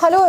Hello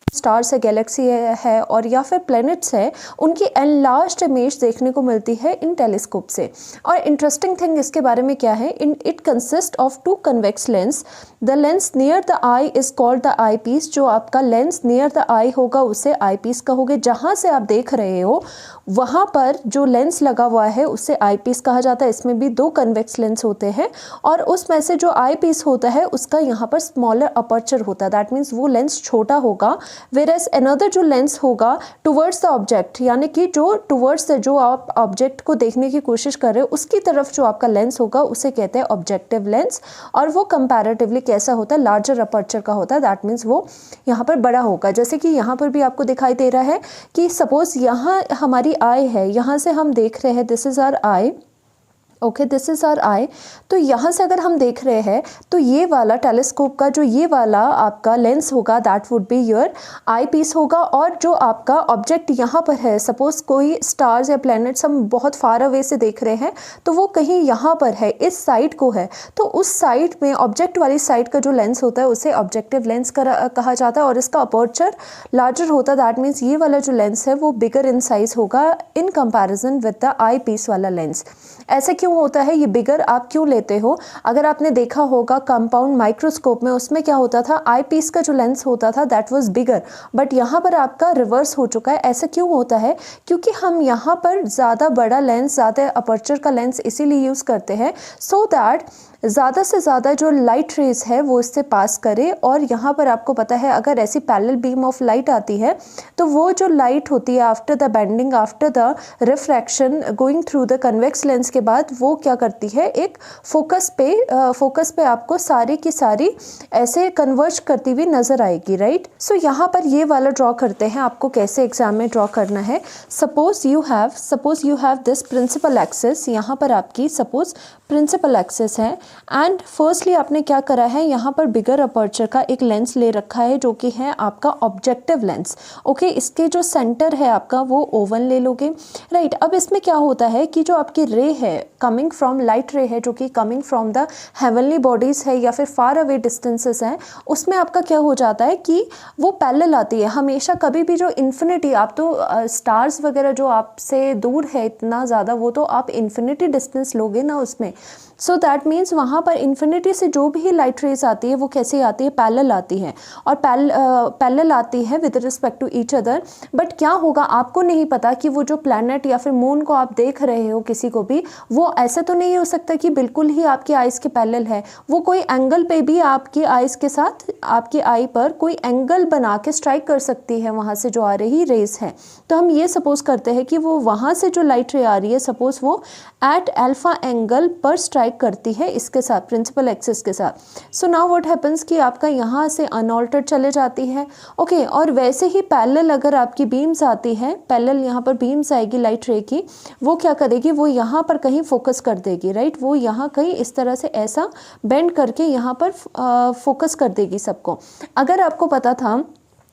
stars है, Galaxy है और या फिर प्लैनेट्स है, उनकी एनलार्ज्ड इमेज देखने को मिलती है इन टेलीस्कोप से। और इंटरेस्टिंग थिंग इसके बारे में क्या है, it consist of two convex lens. The lens near the eye is called the eye piece. जो आपका लेंस नियर द आई होगा उसे आई पीस कहोगे। जहाँ से आप देख रहे हो वहाँ पर जो लेंस लगा हुआ है उसे आई पीस कहा जाता है। इसमें भी दो कन्वेक्स लेंस होते हैं और उसमें से जो आई पीस होता है उसका यहाँ पर स्मॉलर अपर्चर होता है, दैट मीन्स वो लेंस छोटा होगा। Whereas another जो लेंस होगा टुवर्ड्स द ऑब्जेक्ट, यानी कि जो टुवर्ड्स जो आप ऑब्जेक्ट को देखने की कोशिश कर रहे हो उसकी तरफ जो आपका लेंस होगा उसे कहते हैं ऑब्जेक्टिव लेंस। और वो कंपैरेटिवली कैसा होता है, लार्जर अपर्चर का होता है, दैट मीन्स वो यहाँ पर बड़ा होगा। जैसे कि यहाँ पर भी आपको दिखाई दे रहा है कि सपोज यहाँ हमारी आई है, यहाँ से हम देख रहे हैं this is our eye, okay this is our eye. तो यहाँ से अगर हम देख रहे हैं तो ये वाला टेलीस्कोप का जो ये वाला आपका लेंस होगा that would be your eye piece होगा। और जो आपका ऑब्जेक्ट यहाँ पर है, सपोज कोई स्टार्स या प्लैनेट्स हम बहुत फार अवे से देख रहे हैं तो वो कहीं यहाँ पर है, इस साइड को है, तो उस साइड में ऑब्जेक्ट वाली साइड का जो लेंस होता है उसे ऑब्जेक्टिव लेंस कहा जाता है और इसका अपर्चर लार्जर होता है। दैट मीन्स ये वाला जो लेंस है वो बिगर इन साइज होगा in comparison with the eye piece वाला लेंस। ऐसे क्यों होता है, ये बिगर आप क्यों लेते हो? अगर आपने देखा होगा कंपाउंड माइक्रोस्कोप में, उसमें क्या होता था, आई पीस का जो लेंस होता था दैट वाज बिगर, बट यहाँ पर आपका रिवर्स हो चुका है। ऐसा क्यों होता है? क्योंकि हम यहाँ पर ज़्यादा बड़ा लेंस, ज़्यादा अपर्चर का लेंस इसीलिए यूज़ करते हैं सो दैट ज़्यादा से ज़्यादा जो लाइट रेज है वो इससे पास करे। और यहाँ पर आपको पता है अगर ऐसी पैरेलल बीम ऑफ लाइट आती है तो वो जो लाइट होती है after the bending, after the refraction going through the convex lens के बाद वो क्या करती है, एक फोकस पे आपको सारी की सारी ऐसे कन्वर्ज करती हुई नज़र आएगी, राइट। सो यहाँ पर ये वाला ड्रॉ करते हैं, आपको कैसे एग्जाम में ड्रॉ करना है। Suppose you have this principle axis, यहाँ पर आपकी सपोज प्रिंसिपल एक्सिस है एंड फर्स्टली आपने क्या करा है, यहाँ पर बिगर अपर्चर का एक लेंस ले रखा है जो कि है आपका ऑब्जेक्टिव लेंस, ओके। इसके जो सेंटर है आपका वो ओवल ले लोगे, राइट। अब इसमें क्या होता है कि जो आपकी रे है कमिंग फ्रॉम, लाइट रे है जो कि coming from the heavenly bodies है या फिर फार अवे डिस्टेंसेस हैं, उसमें आपका क्या हो जाता है कि वो पैरेलल आती है हमेशा। कभी भी जो इन्फिनिटी, आप तो स्टार्स वगैरह जो आपसे दूर है इतना ज़्यादा, वो तो आप इन्फिनिटी डिस्टेंस लोगे ना उसमें। सो दैट मीन्स वहाँ पर इन्फिनिटी से जो भी लाइट रेज आती है वो कैसे आती है, पैरेलल आती है और पैरेलल आती है with respect to each other. But क्या होगा आपको नहीं पता कि वो जो प्लैनेट या फिर मून को आप देख रहे हो किसी को भी, वो ऐसे तो नहीं हो सकता कि बिल्कुल ही आपकी आइज़ के पैरेलल है। वो कोई एंगल पे भी आपकी आइज़ के साथ, आपकी आई पर कोई एंगल बना के स्ट्राइक कर सकती है वहाँ से जो आ रही रेज है। तो हम ये सपोज करते हैं कि वो वहाँ से जो लाइट रे आ रही है सपोज वो एट अल्फा एंगल पर स्ट्राइक करती है इसके साथ, प्रिंसिपल एक्सिस के साथ। सो नाउ व्हाट हैपन्स कि आपका यहाँ से अनऑल्टर्ड चले जाती है, ओके। और वैसे ही पैरेलल अगर आपकी बीम्स आती है, पैरेलल यहाँ पर बीम्स आएगी लाइट रे की, वो क्या करेगी, वो यहाँ पर कहीं फोकस कर देगी, राइट। वो यहाँ कहीं इस तरह से ऐसा बेंड करके यहाँ पर फोकस कर देगी सबको। अगर आपको पता था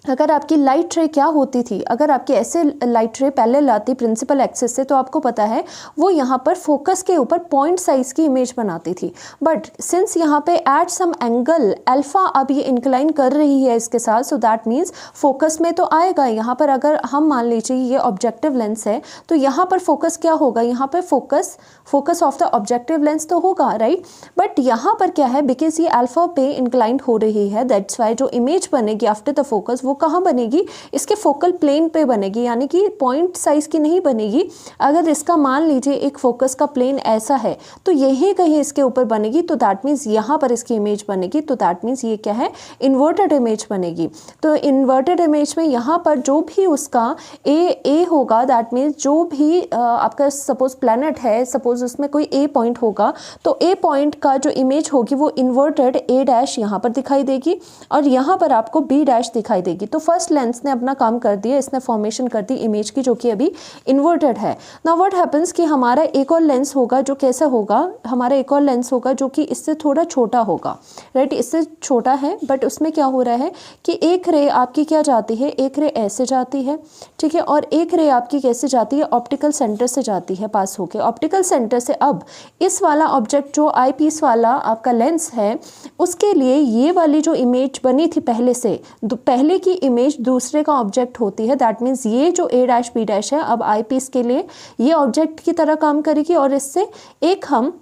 अगर आपकी लाइट रे क्या होती थी, अगर आपकी ऐसे लाइट रे पहले लाती प्रिंसिपल एक्सिस से तो आपको पता है वो यहाँ पर फोकस के ऊपर पॉइंट साइज की इमेज बनाती थी। बट सिंस यहाँ पे एट सम एंगल अल्फा अब ये इंक्लाइन कर रही है इसके साथ, सो दैट मीन्स फोकस में तो आएगा। यहाँ पर अगर हम मान लीजिए ये ऑब्जेक्टिव लेंस है तो यहाँ पर फोकस क्या होगा, यहाँ पर focus of the objective lens तो होगा, राइट। बट यहाँ पर क्या है, बिकॉज ये अल्फा पे इंक्लाइंड हो रही है, दैट्स वाई जो इमेज बनेगी आफ्टर द फोकस वो कहाँ बनेगी, इसके फोकल प्लेन पे बनेगी, यानी कि पॉइंट साइज की नहीं बनेगी। अगर इसका मान लीजिए एक फोकस का प्लेन ऐसा है तो यही कहीं इसके ऊपर बनेगी, तो दैट मीन्स यहाँ पर इसकी इमेज बनेगी, तो दैट मीन्स ये क्या है, इन्वर्टेड इमेज बनेगी। तो इन्वर्टेड इमेज में यहाँ पर जो भी उसका ए होगा, दैट मीन्स जो भी आपका सपोज प्लैनेट है, सपोज उसमें कोई ए पॉइंट होगा तो ए पॉइंट का जो इमेज होगी वो इन्वर्टेड ए डैश यहाँ पर दिखाई देगी और यहाँ पर आपको बी डैश दिखाई देगी। तो फर्स्ट लेंस ने अपना काम कर दिया, इसने फॉर्मेशन कर दी इमेज की जो कि अभी इन्वर्टेड है। नाउ व्हाट हैपेंस कि हमारा एक और लेंस होगा जो कैसा होगा, हमारा एक और लेंस होगा जो कि इससे थोड़ा छोटा होगा, राइट, इससे छोटा है। बट उसमें क्या हो रहा है कि एक रे आपकी क्या जाती है, एक रे ऐसे जाती है, ठीक है, और एक रे आपकी कैसे जाती है, ऑप्टिकल सेंटर से जाती है पास होके। ऑप्टिकल सेंटर से अब इस वाला ऑब्जेक्ट जो आई पीस वाला आपका लेंस है उसके लिए ये वाली जो इमेज बनी थी पहले से, पहले की इमेज दूसरे का ऑब्जेक्ट होती है, दैट मीन्स ये जो ए डैश बी डैश है अब आई पीस के लिए ये ऑब्जेक्ट की तरह काम करेगी और इससे एक हम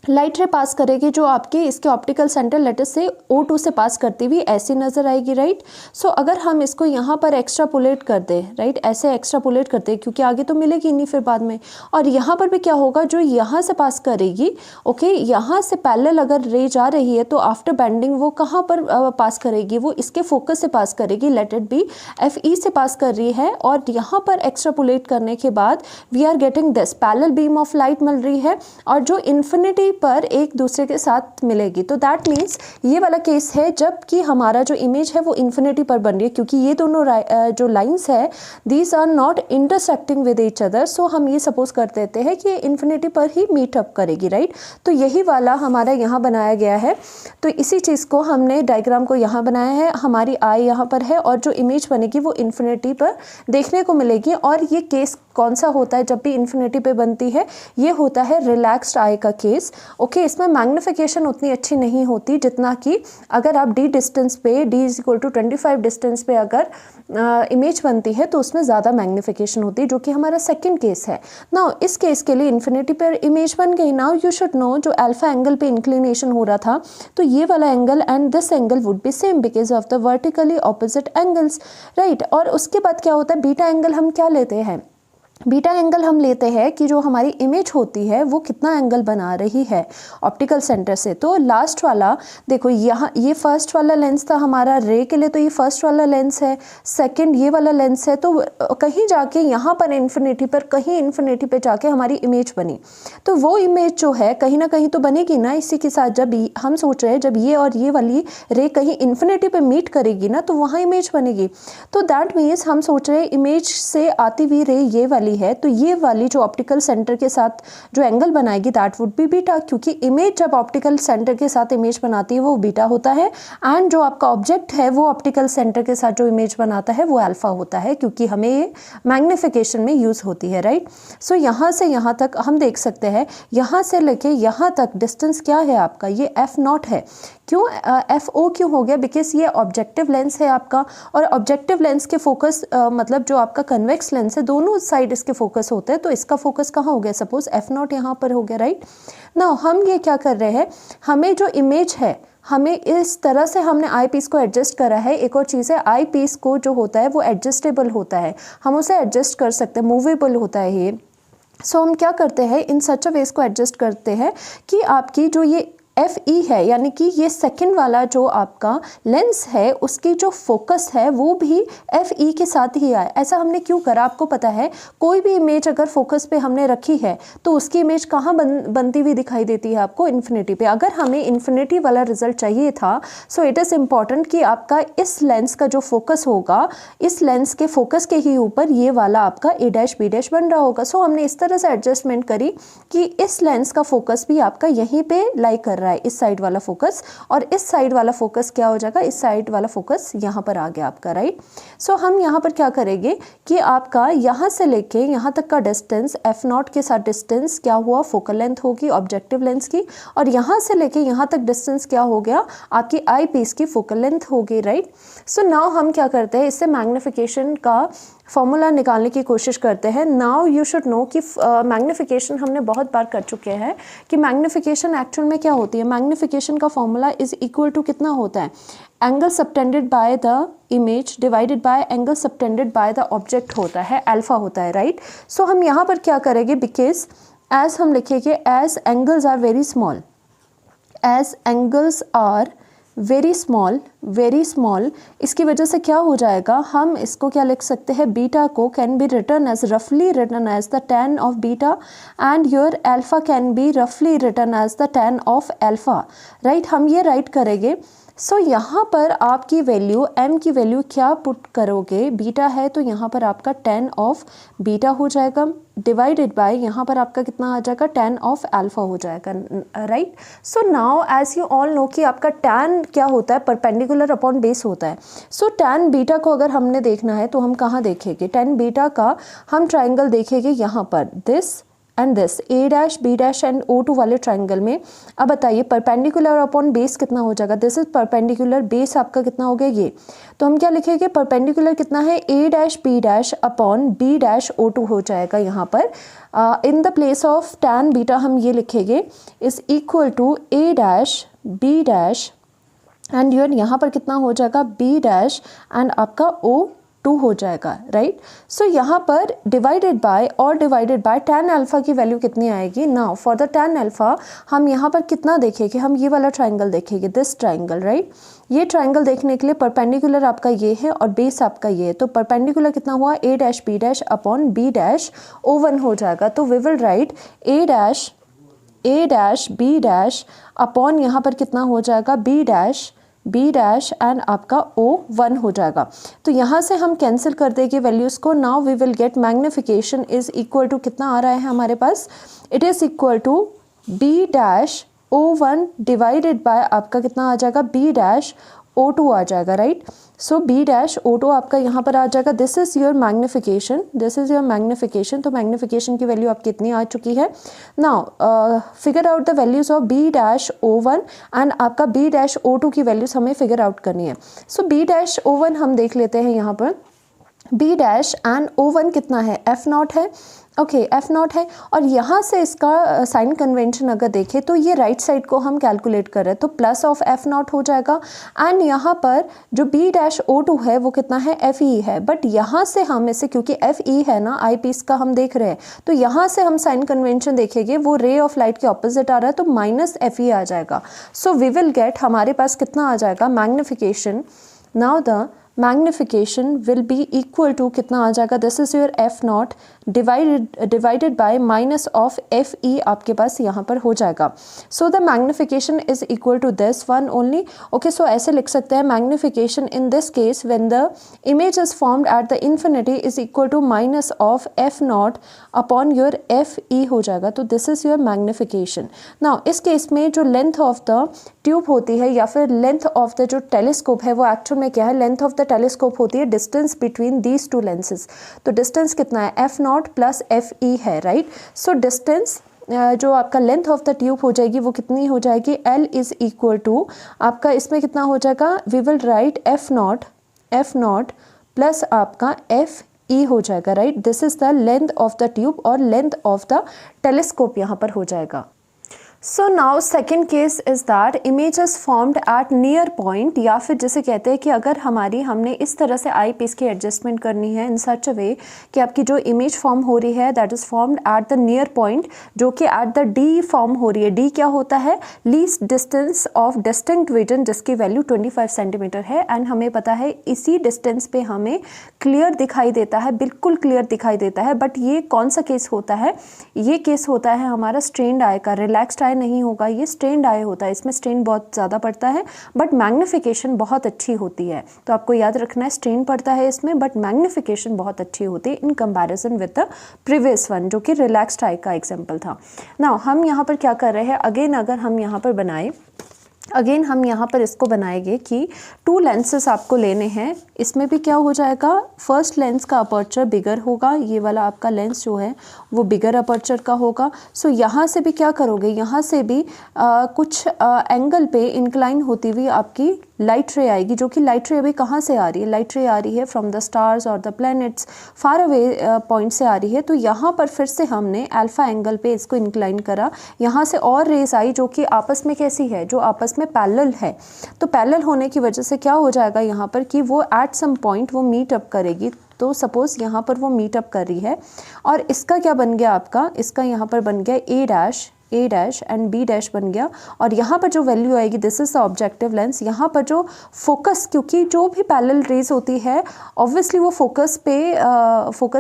लाइट रे पास करेगी जो आपके इसके ऑप्टिकल सेंटर लेटर से O2 से पास करती हुई ऐसी नज़र आएगी, राइट। सो अगर हम इसको यहाँ पर एक्स्ट्रापोलेट कर दें, राइट, ऐसे एक्स्ट्रापोलेट करते हैं क्योंकि आगे तो मिलेगी नहीं फिर बाद में, और यहाँ पर भी क्या होगा, जो यहाँ से पास करेगी, ओके, यहाँ से पैरेलल अगर रे जा रही है तो आफ्टर बेंडिंग वो कहाँ पर पास करेगी, वो इसके फोकस से पास करेगी, लेट इट बी FE से पास कर रही है, और यहाँ पर एक्स्ट्रापोलेट करने के बाद we are getting this parallel beam of light मिल रही है और जो इन्फिनिटी पर एक दूसरे के साथ मिलेगी। तो दैट मीन्स ये वाला केस है जबकि हमारा जो इमेज है वो इन्फिनिटी पर बन रही है, क्योंकि ये दोनों जो लाइंस है these are not intersecting with each other, so हम ये सपोज कर देते हैं कि इन्फिनिटी पर ही मीट अप करेगी, राइट। तो यही वाला हमारा यहाँ बनाया गया है। तो इसी चीज़ को हमने डायग्राम को यहाँ बनाया है, हमारी आई यहाँ पर है और जो इमेज बनेगी वो इन्फिनिटी पर देखने को मिलेगी। और ये केस कौन सा होता है जब भी इन्फिनिटी पे बनती है, ये होता है रिलैक्स्ड आई का केस, ओके। इसमें मैग्निफिकेशन उतनी अच्छी नहीं होती जितना कि अगर आप d डिस्टेंस पे d is equal to 25 distance पे अगर इमेज बनती है तो उसमें ज़्यादा मैग्निफिकेशन होती है, जो कि हमारा सेकंड केस है। नाउ इस केस के लिए इन्फिनिटी पर इमेज बन गई। नाउ यू शुड नो जो अल्फा एंगल पे इंक्लिनेशन हो रहा था तो ये वाला angle and this angle would be same because of the vertically opposite angles, right. और उसके बाद क्या होता है, बीटा एंगल हम क्या लेते हैं, बीटा एंगल हम लेते हैं कि जो हमारी इमेज होती है वो कितना एंगल बना रही है ऑप्टिकल सेंटर से। तो लास्ट वाला देखो, यहाँ ये फर्स्ट वाला लेंस था हमारा रे के लिए, तो ये फर्स्ट वाला लेंस है, सेकंड ये वाला लेंस है, तो कहीं जाके यहाँ पर इन्फिनिटी पर कहीं इन्फिनिटी पे जाके हमारी इमेज बनी। तो वो इमेज जो है कहीं ना कहीं तो बनेगी ना इसी के साथ। जब हम सोच रहे हैं जब ये और ये वाली रे कहीं इन्फिनिटी पे मीट करेगी ना तो वहाँ इमेज बनेगी। तो दैट मीन्स हम सोच रहे हैं इमेज से आती हुई रे ये वाली है, तो ये वाली जो ऑप्टिकल सेंटर के साथ जो एंगल बनाएगी दैट वुड बी बीटा, क्योंकि इमेज जब ऑप्टिकल सेंटर के साथ इमेज बनाती है वो बीटा होता है एंड जो आपका ऑब्जेक्ट है वो ऑप्टिकल सेंटर के साथ जो इमेज बनाता है वो अल्फा होता है, क्योंकि हमें ये मैग्निफिकेशन में यूज होती है, राइट। सो यहाँ से यहाँ तक हम देख सकते हैं, यहाँ से लेके यहाँ तक डिस्टेंस क्या है आपका, ये f0 है। क्यों FO क्यों हो गया, बिकॉज ये ऑब्जेक्टिव लेंस है आपका, और ऑब्जेक्टिव लेंस के फोकस मतलब जो आपका कन्वेक्स लेंस है दोनों साइड इसके फोकस होते हैं, तो इसका फोकस कहाँ हो गया, सपोज F0 यहाँ पर हो गया, राइट। नाउ हम ये क्या कर रहे हैं, हमें जो इमेज है हमें इस तरह से हमने आई पीस को एडजस्ट करा है। एक और चीज़ है, आई पीस को जो होता है वो एडजस्टेबल होता है, हम उसे एडजस्ट कर सकते हैं, मूवेबल होता है ये। सो हम क्या करते हैं, इन सच अ वे इसको एडजस्ट करते हैं कि आपकी जो ये FE है, यानी कि ये सेकंड वाला जो आपका लेंस है उसकी जो फोकस है वो भी FE के साथ ही आए। ऐसा हमने क्यों करा, आपको पता है कोई भी इमेज अगर फोकस पे हमने रखी है तो उसकी इमेज कहाँ बनती हुई दिखाई देती है आपको, इन्फिनिटी पे। अगर हमें इन्फिनिटी वाला रिजल्ट चाहिए था सो इट इज़ इम्पॉर्टेंट कि आपका इस लेंस का जो फोकस होगा, इस लेंस के फोकस के ही ऊपर ये वाला आपका A डैश B डैश बन रहा होगा। सो हमने इस तरह से एडजस्टमेंट करी कि इस लेंस का फोकस भी आपका यहीं पे लाई कर रहा रहा है इस साइड वाला फोकस, और इस साइड वाला फोकस क्या हो जाएगा, इस साइड वाला फोकस यहाँ पर आ गया आपका, राइट। सो हम यहाँ पर क्या करेंगे कि आपका यहाँ से लेके यहाँ तक का डिस्टेंस f0 के साथ डिस्टेंस क्या हुआ, फोकल लेंथ होगी ऑब्जेक्टिव लेंस की, और यहाँ से लेके यहाँ तक डिस्टेंस क्या हो गया, आपकी आई पीस की फोकल लेंथ होगी, राइट। सो नाउ हम क्या करते हैं, इससे मैग्निफिकेशन का फॉर्मूला निकालने की कोशिश करते हैं। नाउ यू शुड नो कि मैग्निफिकेशन हमने बहुत बार कर चुके हैं कि मैग्निफिकेशन एक्चुअल में क्या होती है। मैग्निफिकेशन का फॉर्मूला इज इक्वल टू कितना होता है, angle subtended by the image divided by angle subtended by the object होता है, अल्फा होता है, राइट। सो हम यहाँ पर क्या करेंगे, बिकॉज एज हम लिखेंगे as angles are very small, as angles are very small, इसकी वजह से क्या हो जाएगा, हम इसको क्या लिख सकते हैं, बीटा को कैन बी रिटर्न एज रफली written as the tan of beta and your alpha can be रफली written as the tan of alpha, right. हम ये राइट करेंगे। सो यहाँ पर आपकी वैल्यू m की वैल्यू क्या पुट करोगे, बीटा है तो यहाँ पर आपका tan ऑफ बीटा हो जाएगा, डिवाइडेड बाय यहाँ पर आपका कितना आ जाएगा, tan ऑफ अल्फा हो जाएगा, right. So now as you all know कि आपका tan क्या होता है, परपेंडिकुलर अपॉन बेस होता है। सो tan बीटा को अगर हमने देखना है तो हम कहाँ देखेंगे, tan बीटा का हम ट्राइंगल देखेंगे यहाँ पर, this and this, A dash B dash and O2 वाले ट्राइंगल में। अब बताइए परपेंडिकुलर अपॉन बेस कितना हो जाएगा, दिस इज परपेंडिकुलर, बेस आपका कितना हो गया ये, तो हम क्या लिखेंगे, परपेंडिकुलर कितना है, A dash B dash upon B dash O2 हो जाएगा यहाँ पर। In the place of tan beta हम ये लिखेंगे is equal to A dash B dash and your यहाँ पर कितना हो जाएगा, बी डैश एंड आपका O2 हो जाएगा, राइट। सो यहाँ पर डिवाइडेड बाय tan अल्फा की वैल्यू कितनी आएगी। Now for the tan alpha हम यहाँ पर कितना देखेंगे, हम ये वाला ट्राइंगल देखेंगे, दिस ट्राइंगल, राइट। ये ट्राइंगल देखने के लिए परपेंडिकुलर आपका ये है और बेस आपका ये है, तो परपेंडिकुलर कितना हुआ, A dash B dash upon B dash O1 हो जाएगा। तो we will write A dash B dash upon यहाँ पर कितना हो जाएगा, बी डैश एंड आपका O1 हो जाएगा। तो यहाँ से हम कैंसिल कर देंगे वैल्यूज़ को। Now we will get magnification is equal to कितना आ रहा है हमारे पास, it is equal to B dash O1 divided by आपका कितना आ जाएगा, बी डैश O2 आ जाएगा, राइट। सो बी डैश O2 आपका यहाँ पर आ जाएगा, दिस इज़ योर मैग्निफिकेशन, तो मैग्निफिकेशन की वैल्यू आपकी इतनी आ चुकी है। Now figure out the values of B dash O1 and आपका बी डैश O2 की वैल्यूज़ हमें फिगर आउट करनी है। सो बी डैश O1 हम देख लेते हैं यहाँ पर, बी डैश एंड O1 कितना है, F0 है, ओके F0 है, और यहाँ से इसका साइन कन्वेंशन अगर देखें तो ये राइट साइड को हम कैलकुलेट कर रहे हैं, तो प्लस ऑफ F0 हो जाएगा एंड यहाँ पर जो बी डैश O2 है वो कितना है, FE है, बट यहाँ से हम इसे क्योंकि FE है ना, आई पीस का हम देख रहे हैं, तो यहाँ से हम साइन कन्वेंशन देखेंगे, वो रे ऑफ लाइट के ऑपोजिट आ रहा है तो माइनस FE आ जाएगा। सो वी विल गेट, हमारे पास कितना आ जाएगा magnification, now the magnification will be equal to कितना आ जाएगा, this is your F0 divided by minus of FE आपके पास यहाँ पर हो जाएगा। So the magnification is equal to this one only, okay. So ऐसे लिख सकते हैं magnification in this case when the image is formed at the infinity is equal to minus of F0 upon your FE हो जाएगा, तो this is your magnification. Now इस case में जो लेंथ ऑफ द ट्यूब होती है या फिर लेंथ ऑफ द जो टेलीस्कोप है वो एक्चुअल में क्या है, लेंथ ऑफ द टेलीस्कोप होती है distance between these two lenses. तो डिस्टेंस कितना है, F0 प्लस FE है, राइट। सो डिस्टेंस जो आपका लेंथ ऑफ द ट्यूब हो जाएगी वो कितनी हो जाएगी, L इज इक्वल टू आपका इसमें कितना हो जाएगा, we will write F0 plus आपका FE हो जाएगा, right. This is the length of the tube और लेंथ ऑफ द टेलीस्कोप यहाँ पर हो जाएगा। So now second case is that image is formed at near point, या फिर जिसे कहते हैं कि अगर हमने इस तरह से आई पीस की एडजस्टमेंट करनी है इन सच अ वे कि आपकी जो इमेज फॉर्म हो रही है that is formed at the near point, जो कि एट द D फॉर्म हो रही है। D क्या होता है, least distance of distinct vision, जिसकी वैल्यू 25 सेंटीमीटर है एंड हमें पता है इसी डिस्टेंस पे हमें क्लियर दिखाई देता है, बिल्कुल क्लियर दिखाई देता है। बट ये कौन सा केस होता है, ये केस होता है हमारा स्ट्रेन्ड आई का, रिलैक्स्ड आई नहीं होगा, ये स्ट्रेन्ड आई होता है, इसमें स्ट्रेन बहुत ज़्यादा पड़ता है बट मैग्नीफिकेशन बहुत अच्छी होती है। तो आपको याद रखना है स्ट्रेन पड़ता है इसमें बट मैग्नीफिकेशन बहुत अच्छी होती है इन comparison with the previous one जो कि रिलैक्स्ड आई का एग्जाम्पल था। नाउ हम यहाँ पर क्या कर रहे हैं, अगेन अगर हम यहाँ पर बनाए, अगेन हम यहाँ पर इसको बनाएंगे कि 2 लेंसेज आपको लेने हैं। इसमें भी क्या हो जाएगा, फर्स्ट लेंस का अपर्चर बिगर होगा, ये वाला आपका लेंस जो है वो बिगर अपर्चर का होगा। सो यहाँ से भी क्या करोगे, यहाँ से भी कुछ एंगल पे इंक्लाइन होती हुई आपकी लाइट रे आएगी, जो कि लाइट रे अभी कहाँ से आ रही है, लाइट रे आ रही है फ्रॉम द स्टार्स और the planets, far away point से आ रही है। तो यहाँ पर फिर से हमने अल्फा एंगल पे इसको इंक्लाइन करा, यहाँ से और रेज आई जो कि आपस में कैसी है, जो आपस में पैरेलल है। तो पैरेलल होने की वजह से क्या हो जाएगा यहाँ पर कि वो एट सम पॉइंट वो मीट अप करेगी। तो सपोज़ यहाँ पर वो मीट अप कर रही है और इसका क्या बन गया आपका, इसका यहाँ पर बन गया ए डैश एंड बी डैश बन गया। और यहाँ पर जो वैल्यू आएगी, this is the objective lens, यहाँ पर जो फोकस, क्योंकि जो भी पैरेलल रेज होती है ऑब्वियसली वो फोकस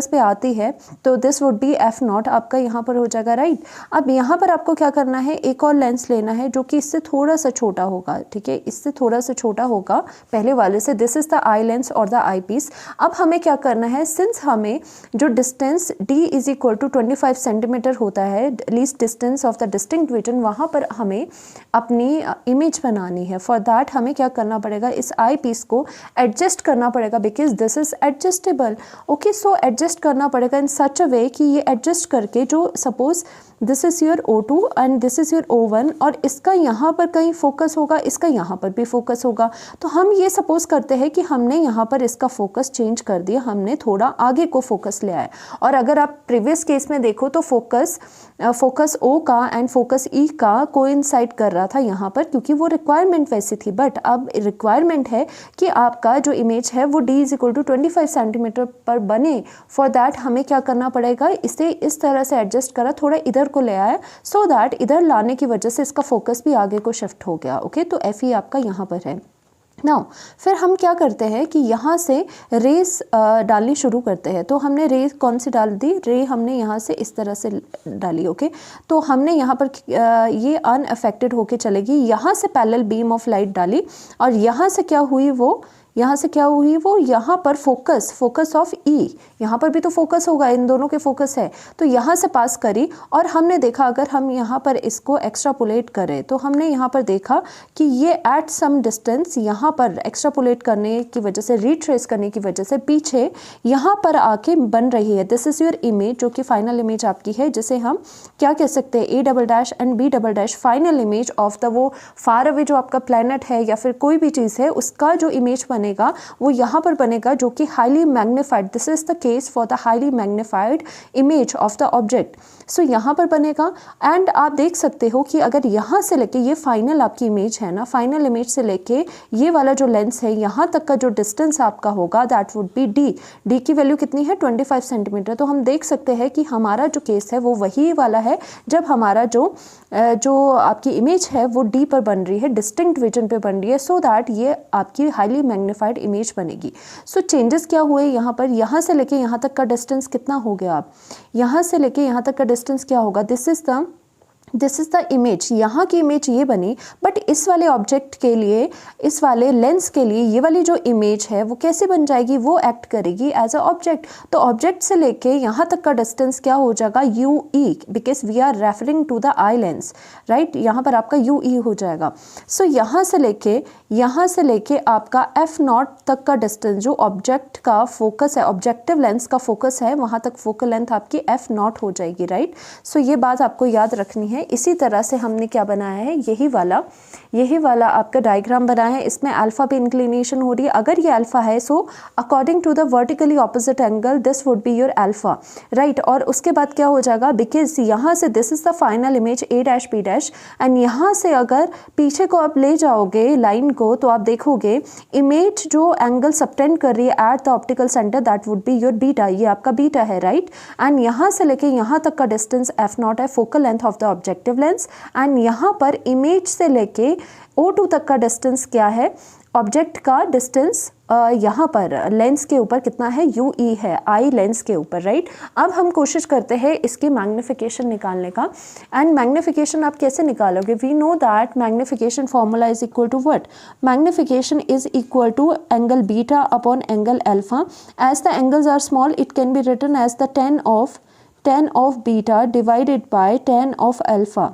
पे आती है, तो this would B F not आपका यहाँ पर हो जाएगा, राइट। अब यहाँ पर आपको क्या करना है, एक और लेंस लेना है जो कि इससे थोड़ा सा छोटा होगा, ठीक है, इससे थोड़ा सा छोटा होगा पहले वाले से। This is the eye lens और द आई पीस। अब हमें क्या करना है, सिंस हमें जो distance d is equal to 25 centimetre होता है, least distance of the distinct vision, वहाँ पर हमें अपनी इमेज बनानी है। फॉर दैट हमें क्या करना पड़ेगा, इस आई पीस को एडजस्ट करना पड़ेगा because this is adjustable. Okay, so adjust करना पड़ेगा इन सच अ वे कि ये एडजस्ट करके, जो suppose this is your O2 and this is your O1 और इसका यहाँ पर कहीं फोकस होगा, इसका यहाँ पर भी फोकस होगा। तो हम ये सपोज करते हैं कि हमने यहाँ पर इसका फोकस चेंज कर दिया, हमने थोड़ा आगे को फोकस ले आया। और अगर आप प्रीवियस केस में देखो तो फोकस O का एंड फोकस E का कोइंसाइड कर रहा था यहाँ पर, क्योंकि वो रिक्वायरमेंट वैसी थी। बट अब रिक्वायरमेंट है कि आपका जो इमेज है वो D is equal to 25 centimetre पर बने। फॉर दैट हमें क्या करना पड़ेगा, इसे इस तरह से एडजस्ट करा, थोड़ा इधर को ले आया, सो दैट इधर लाने की वजह से इसका फोकस भी आगे को शिफ्ट हो गया। ओके, तो एफ ई आपका यहाँ पर है। नाउ फिर हम क्या करते हैं कि यहाँ से रेस डालनी शुरू करते हैं। तो हमने रे कौन सी डाल दी, रे हमने यहाँ से इस तरह से डाली। ओके, तो हमने यहाँ पर ये अनअफेक्टेड होके चलेगी, यहाँ से पैरेलल बीम ऑफ लाइट डाली और यहाँ से क्या हुई वो, यहाँ पर फोकस ऑफ ई, यहाँ पर भी तो फोकस होगा, इन दोनों के फोकस है, तो यहाँ से पास करी। और हमने देखा अगर हम यहाँ पर इसको एक्स्ट्रापोलेट करें तो हमने यहाँ पर देखा कि ये एट सम डिस्टेंस यहाँ पर एक्स्ट्रापोलेट करने की वजह से, रीट्रेस करने की वजह से पीछे यहाँ पर आके बन रही है। दिस इज़ योर इमेज, जो कि फाइनल इमेज आपकी है, जिसे हम क्या कह सकते हैं, A dash and B dash final image of the वो फार अवे जो आपका प्लैनेट है या फिर कोई भी चीज़ है, उसका जो इमेज बनेगा वो यहाँ पर बनेगा, जो कि highly magnified. This is the case for the highly magnified image of the object. So यहाँ पर बनेगा। एंड आप देख सकते हो कि अगर यहाँ से लेके, ये फाइनल आपकी इमेज है ना, फाइनल इमेज से लेके ये वाला जो लेंस है यहाँ तक का जो डिस्टेंस आपका होगा दैट वुड बी डी की वैल्यू कितनी है, 25 सेंटीमीटर। तो हम देख सकते हैं कि हमारा जो केस है वो वही वाला है जब हमारा जो आपकी इमेज है वो डी पर बन रही है, डिस्टिंक्ट विजन पे बन रही है, सो दैट ये आपकी हाईली मैग्नीफाइड इमेज बनेगी। सो चेंजेस क्या हुए यहाँ पर, यहाँ से लेके यहाँ तक का डिस्टेंस कितना हो गया, आप यहाँ से लेके यहाँ तक का डिस्टेंस क्या होगा, दिस इज़ द इमेज, यहाँ की इमेज ये बनी। बट इस वाले ऑब्जेक्ट के लिए, इस वाले लेंस के लिए ये वाली जो इमेज है वो कैसे बन जाएगी, वो एक्ट करेगी एज अ ऑब्जेक्ट। तो ऑब्जेक्ट से लेके यहाँ तक का डिस्टेंस क्या हो जाएगा, U E, because we are referring to the eye lens, right. यहाँ पर आपका यू ई हो जाएगा। सो यहाँ से लेके आपका एफ नॉट तक का डिस्टेंस, जो ऑब्जेक्ट का फोकस है, ऑब्जेक्टिव लेंस का फोकस है, वहाँ तक फोकल लेंथ आपकी एफ नॉट हो जाएगी, राइट। सो ये बात आपको याद रखनी है। इसी तरह से हमने क्या बनाया है, यही वाला आपका डायग्राम बनाया है। इसमें अल्फा पे इंक्लिनेशन हो रही है। अगर ये अल्फा है, so according to the vertically opposite angle this would be your alpha, right. और उसके बाद क्या हो जाएगा, बिकॉज यहाँ से this is the final image A dash B dash, and यहाँ से अगर पीछे को आप ले जाओगे लाइन को, तो आप देखोगे इमेज जो एंगल सबटेंड कर रही है at the optical centre that would be your beta, ये आपका बीटा है, राइट। एंड यहाँ से लेके यहाँ तक का डिस्टेंस एफ नॉट है, focal length of the objective lens. And यहाँ पर इमेज से लेके O2 तक का डिस्टेंस क्या है, ऑब्जेक्ट का डिस्टेंस यहाँ पर लेंस के ऊपर कितना है, यू ई है, आई लेंस के ऊपर, राइट। अब हम कोशिश करते हैं इसकी मैग्नीफिकेशन निकालने का। एंड मैग्नीफिकेशन आप कैसे निकालोगे? We know that magnification formula is equal to what? Magnification is equal to angle beta upon angle alpha. As the angles are small it can be written as the tan of beta divided by tan of alpha,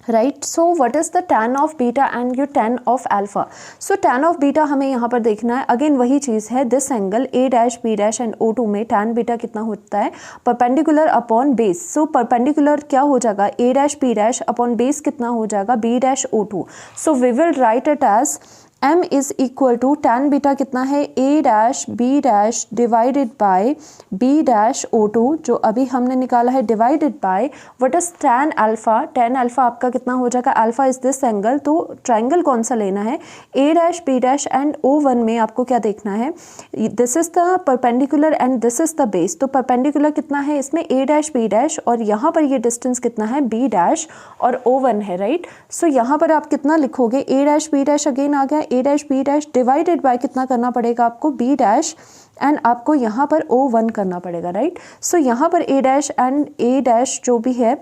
right? So what is the tan of beta and your tan of alpha? So tan of beta हमें यहाँ पर देखना है, again वही चीज़ है, this angle a dash b dash and O2 में tan beta कितना होता है, perpendicular upon base. So perpendicular क्या हो जाएगा, a dash b dash upon base कितना हो जाएगा, b dash O2। So we will write it as m is equal to tan beta कितना है, a dash b dash divided by b dash O2 जो अभी हमने निकाला है, divided by what is tan alpha. tan alpha आपका कितना हो जाएगा, अल्फा इज दिस एंगल, तो ट्राइंगल कौन सा लेना है, a dash b dash and O1 में आपको क्या देखना है, this is the perpendicular and this is the base. तो परपेंडिकुलर कितना है इसमें, a डैश b डैश, और यहाँ पर ये डिस्टेंस कितना है, b डैश और O1 है, राइट। सो यहाँ पर आप कितना लिखोगे, a dash b dash again आ गया, a dash b dash divided by कितना करना पड़ेगा आपको, b डैश एंड आपको यहाँ पर O1 करना पड़ेगा, राइट। सो यहाँ पर a dash and a dash जो भी है,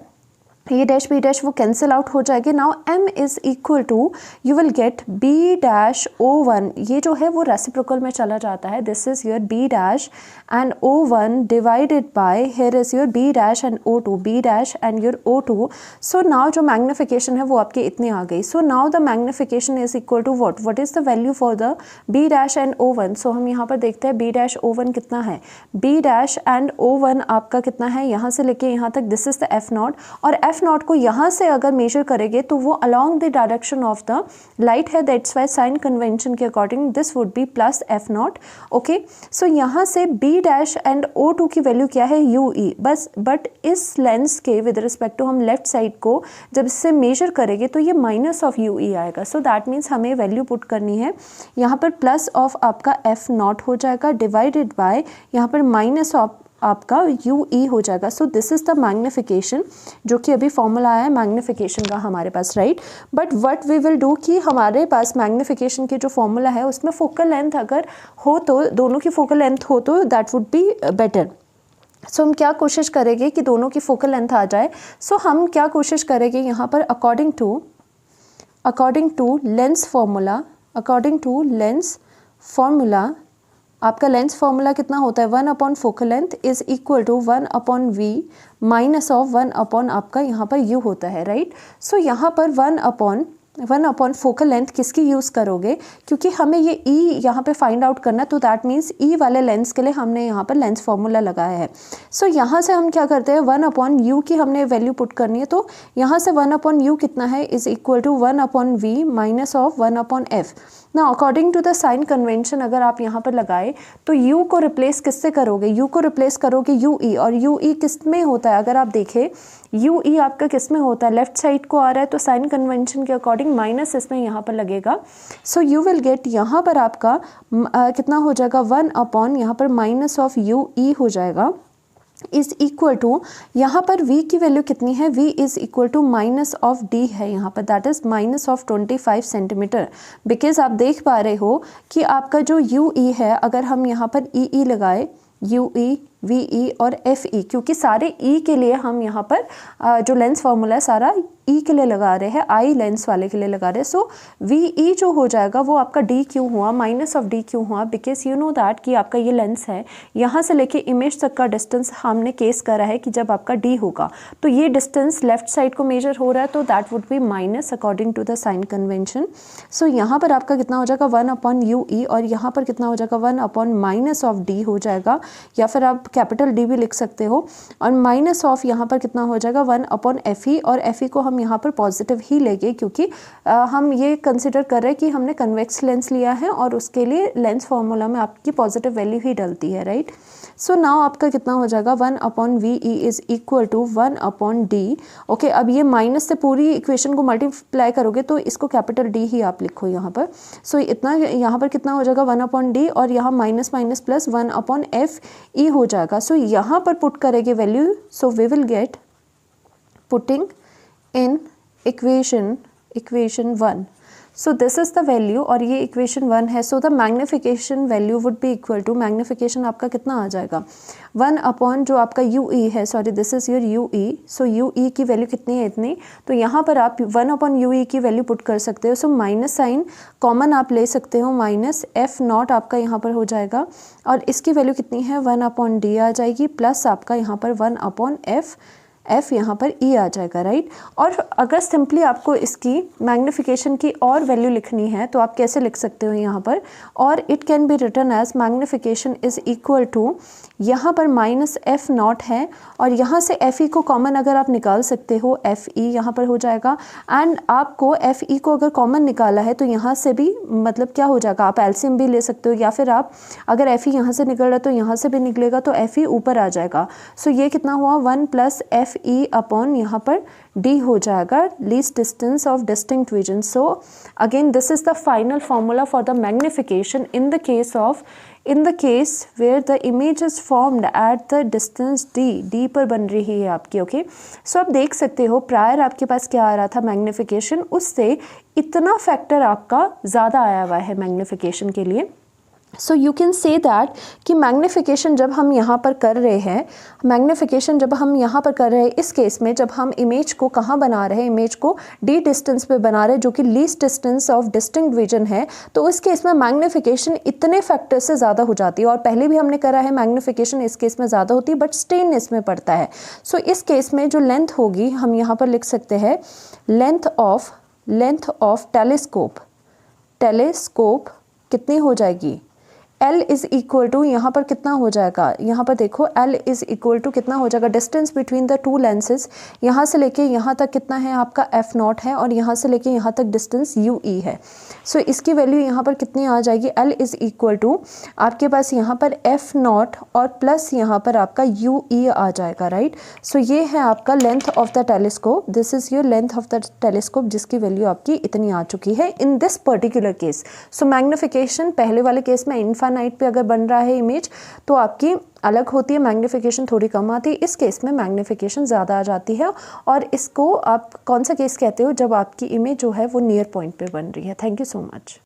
a डैश b डैश वो कैंसिल आउट हो जाएगी। Now m is equal to you will get b dash O1, ये जो है वो रेसिप्रोकल में चला जाता है, this is your b dash and O1 divided by here is your b dash and O2, b dash and your O2। So now जो magnification है वो आपके इतनी आ गई। So now the magnification is equal to what is the value for the b dash and O1। So हम यहाँ पर देखते हैं b डैश O1 कितना है, b डैश एंड O1 आपका कितना है, यहाँ से लेके यहाँ तक this is the f naught, और f नॉट को यहाँ से अगर मेजर करेंगे तो वो along the direction of the light है, दैट्स वाई साइन कन्वेंशन के according this would be plus f naught. Okay, so यहाँ से b डैश एंड O2 की वैल्यू क्या है, UE बस, बट इस लेंस के विद रिस्पेक्ट टू हम लेफ्ट साइड को जब इससे मेजर करेंगे तो ये माइनस ऑफ UE आएगा। सो दैट मीन्स हमें वैल्यू पुट करनी है यहाँ पर प्लस ऑफ आपका f नॉट हो जाएगा डिवाइडेड बाय यहाँ पर माइनस ऑफ आपका UE हो जाएगा। So this is the magnification, जो कि अभी फॉर्मूला आया है मैग्नीफिकेशन का हमारे पास, right. But what we will do कि हमारे पास मैग्नीफिकेशन की जो फॉर्मूला है उसमें फोकल लेंथ अगर हो तो दोनों की फोकल लेंथ हो तो दैट वुड बी बेटर। सो हम क्या कोशिश करेंगे कि दोनों की फोकल लेंथ आ जाए। सो हम क्या कोशिश करेंगे यहाँ पर अकॉर्डिंग टू लेंस फॉर्मूला आपका लेंस फॉर्मूला कितना होता है, 1 upon focal length is equal to 1 upon V minus of 1 upon आपका यहाँ पर यू होता है, राइट। सो यहाँ पर 1 अपॉन फोकल लेंथ किसकी यूज़ करोगे, क्योंकि हमें ये ई यहाँ पे फाइंड आउट करना है, तो दैट मीन्स ई वाले लेंस के लिए हमने यहाँ पर लेंस फॉर्मूला लगाया है। सो यहाँ से हम क्या करते हैं, 1 अपॉन यू की हमने वैल्यू पुट करनी है, तो यहाँ से 1 अपॉन यू कितना है is equal to 1 upon V minus of 1 upon F. ना according to the sign convention अगर आप यहाँ पर लगाए तो u को रिप्लेस किससे करोगे, u को रिप्लेस करोगे UE, और UE किस में होता है, अगर आप देखें UE आपका किस में होता है, लेफ्ट साइड को आ रहा है, तो साइन कन्वेंशन के अकॉर्डिंग माइनस इसमें यहाँ पर लगेगा। सो यू विल गेट यहाँ पर आपका कितना हो जाएगा, 1 अपॉन यहाँ पर माइनस ऑफ UE हो जाएगा इज इक्वल टू यहाँ पर v की वैल्यू कितनी है, v is equal to minus of d है यहाँ पर, that is minus of 25 centimetre. Because आप देख पा रहे हो कि आपका जो UE है, अगर हम यहाँ पर EE लगाए, UE, VE और FE, क्योंकि सारे E के लिए हम यहाँ पर जो लेंस फार्मूला है सारा E के लिए लगा रहे हैं, आई लेंस वाले के लिए लगा रहे हैं। सो VE जो हो जाएगा वो आपका D क्यों हुआ, माइनस ऑफ D क्यों हुआ, बिकॉज यू नो दैट कि आपका ये लेंस है, यहाँ से लेके इमेज तक का डिस्टेंस हमने केस करा है कि जब आपका D होगा तो ये डिस्टेंस लेफ्ट साइड को मेजर हो रहा है, तो that would be minus according to the sign convention. So यहाँ पर आपका कितना हो जाएगा, 1 अपॉन UE, और यहाँ पर कितना हो जाएगा, 1 अपॉन माइनस ऑफ D हो जाएगा, या फिर आप कैपिटल D भी लिख सकते हो, और माइनस ऑफ यहाँ पर कितना हो जाएगा, 1 अपॉन FE, और FE को हम यहाँ पर पॉजिटिव ही लेंगे क्योंकि हम ये कंसिडर कर रहे हैं कि हमने कन्वेक्स लेंस लिया है और उसके लिए लेंस फार्मूला में आपकी पॉजिटिव वैल्यू ही डलती है, राइट। सो नाउ आपका कितना हो जाएगा, 1 upon VE is equal to 1 upon D। Okay, अब ये माइनस से पूरी इक्वेशन को मल्टीप्लाई करोगे तो इसको कैपिटल D ही आप लिखो यहाँ पर। सो इतना यहाँ पर कितना हो जाएगा, 1 अपॉन D, और यहाँ minus minus plus 1 upon FE हो जाएगा। सो यहाँ पर पुट करेंगे value, so we will get putting in equation 1। So this is the value और ये इक्वेशन 1 है. So the magnification value would be equal to, magnification आपका कितना आ जाएगा 1 अपॉन जो आपका यू ई है, sorry this is your you E. So you ई की वैल्यू कितनी है इतनी, तो यहाँ पर आप 1 अपॉन यू ई की वैल्यू पुट कर सकते हो. सो माइनस साइन कॉमन आप ले सकते हो, माइनस एफ नॉट आपका यहाँ पर हो जाएगा और इसकी वैल्यू कितनी है 1 अपॉन डी आ जाएगी प्लस आपका यहाँ पर 1 अपॉन एफ यहाँ पर ई आ जाएगा, राइट. और अगर सिंपली आपको इसकी मैग्निफिकेशन की और वैल्यू लिखनी है तो आप कैसे लिख सकते हो यहाँ पर, और it can be written as magnification is equal to, यहाँ पर माइनस एफ नॉट है और यहाँ से एफ ई को कॉमन अगर आप निकाल सकते हो, एफ ई यहाँ पर हो जाएगा. एंड आपको एफ ई को अगर कॉमन निकाला है तो यहाँ से भी मतलब क्या हो जाएगा, आप एलसीएम भी ले सकते हो या फिर आप अगर एफ ई यहाँ से निकल रहा है तो यहाँ से भी निकलेगा तो एफ ई ऊपर आ जाएगा. सो ये कितना हुआ 1 प्लस एफ ई अपॉन यहाँ पर डी हो जाएगा, least distance of distinct reason. So again this is the final formula for the magnification in the case where the image is formed at the distance D पर बन रही है आपकी. Okay, सो आप देख सकते हो प्रायर आपके पास क्या आ रहा था मैग्निफिकेशन, उससे इतना फैक्टर आपका ज़्यादा आया हुआ है मैग्निफिकेशन के लिए. So you can say that कि मैग्निफिकेशन जब हम यहाँ पर कर रहे हैं, इस केस में जब हम इमेज को कहाँ बना रहे हैं, इमेज को डी डिस्टेंस पे बना रहे हैं जो कि least distance of distinct reason है, तो इस केस में मैग्निफिकेशन इतने फैक्टर से ज़्यादा हो जाती है. और पहले भी हमने करा है मैग्निफिकेशन इस केस में ज़्यादा होती है बट स्ट्रेन इसमें पड़ता है. सो इस केस में जो लेंथ होगी हम यहाँ पर लिख सकते हैं लेंथ ऑफ टेलीस्कोप कितनी हो जाएगी, L इज़ इक्वल टू, यहाँ पर कितना हो जाएगा, यहाँ पर देखो L इज़ इक्वल टू कितना हो जाएगा, distance between the two lenses, यहाँ से लेके यहाँ तक कितना है आपका F नॉट है और यहाँ से लेके यहाँ तक डिस्टेंस UE है. सो इसकी वैल्यू यहाँ पर कितनी आ जाएगी, L इज़ इक्वल टू आपके पास यहाँ पर F नॉट और प्लस यहाँ पर आपका UE आ जाएगा, राइट. सो ये है आपका length of the telescope, this is your length of the telescope जिसकी वैल्यू आपकी इतनी आ चुकी है in this particular case. So magnification पहले वाले केस में इनफाइनाइट पे अगर बन रहा है इमेज तो आपकी अलग होती है, मैग्निफिकेशन थोड़ी कम आती है. इस केस में मैग्निफिकेशन ज़्यादा आ जाती है और इसको आप कौन सा केस कहते हो, जब आपकी इमेज जो है वो नियर पॉइंट पे बन रही है. Thank you so much.